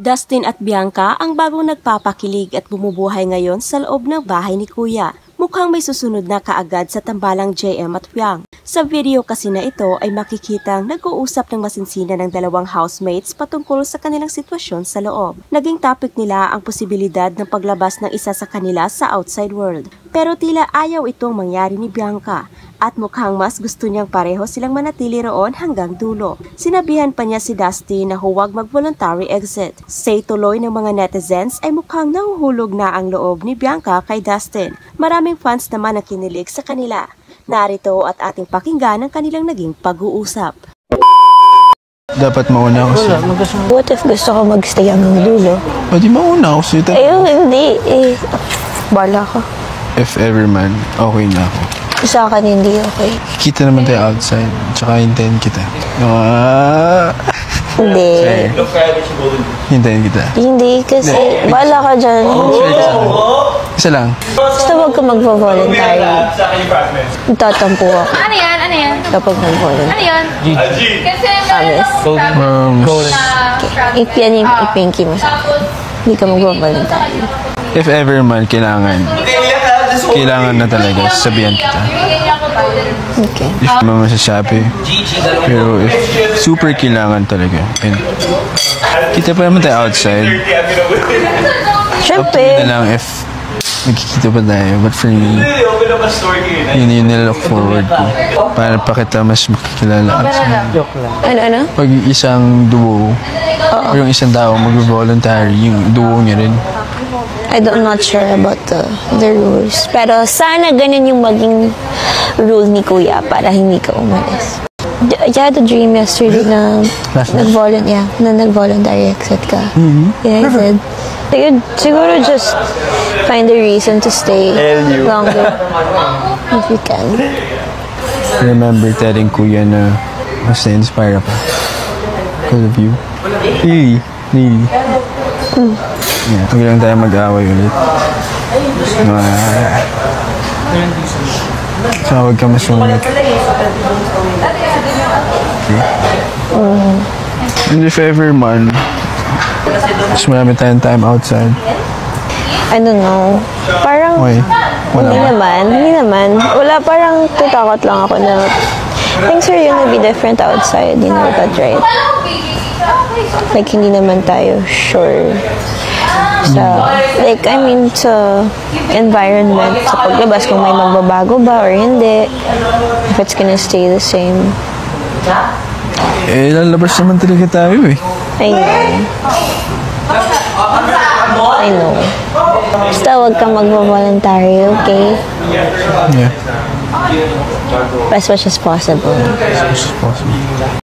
Dustin at Bianca ang bagong nagpapakilig at bumubuhay ngayon sa loob ng bahay ni Kuya. Mukhang may susunod na kaagad sa tambalang JM at Yang. Sa video kasi na ito ay makikitang nag-uusap ng masinsina ng dalawang housemates patungkol sa kanilang sitwasyon sa loob. Naging topic nila ang posibilidad ng paglabas ng isa sa kanila sa outside world. Pero tila ayaw itong mangyari ni Bianca at mukhang mas gusto niyang pareho silang manatili roon hanggang dulo. Sinabihan pa niya si Dustin na huwag mag-voluntary exit. Say tuloy ng mga netizens ay mukhang nahuhulog na ang loob ni Bianca kay Dustin. Maraming fans naman ang kinilig sa kanila. Narito at ating pakinggan ang kanilang naging pag-uusap. Dapat mauna ako sa'yo. What if gusto ko mag-stay hanggang dulo? O di mauna ako sa'yo. Ayun, hindi eh. Bala ka. If ever man, okay na ako. Sa akin hindi okay. Kita naman tayo outside. Tsaka hintayin kita. Hindi. Hintayin kita. Hindi kasi bala ka dyan. Isa lang. Basta huwag ka mag-voluntary. Tatampo ako. Ano yan? Ano yan? Kapag mag-voluntary. Ano yan? Kasi Promise. Yan yung ipinky mo sa akin. Hindi ka mag-voluntary. If ever man, kailangan na talaga. Sabihan kita. Okay. If naman masasabi. Pero if super kailangan talaga. And kita pa naman tayo outside. Up to me Siyempre. na lang if magkikita pa tayo. But for me, yun yung nilook forward ko. Para pa kita mas makikilala outside. Ano? Pag isang duo, o yung isang tao mag-voluntary, yung duo niya rin. I'm not sure about the rules. Pero sana ganun yung maging rule ni Kuya para hindi ka umalis. I had a dream yesterday na nag-voluntary exit ka. Yeah, I said. Siguro just find a reason to stay longer if you can. I remember telling Kuya na mas na-inspire ako because of you. Really. Yeah, huwag lang tayo mag-away ulit. So, huwag ka masungit. Okay? And if ever man, mas marami tayong time outside. I don't know. Parang, Okay. hindi naman. Wala, parang tatakot lang ako na things are gonna be different outside, you know that, right? Like, hindi naman tayo sure sa, like, I mean, sa environment, sa paglabas, kung may magbabago ba or hindi, if it's gonna stay the same. Eh, lalabas naman talaga tayo eh. I know. Basta huwag kang mag-voluntary, okay? Yeah. As much as possible. As much as possible.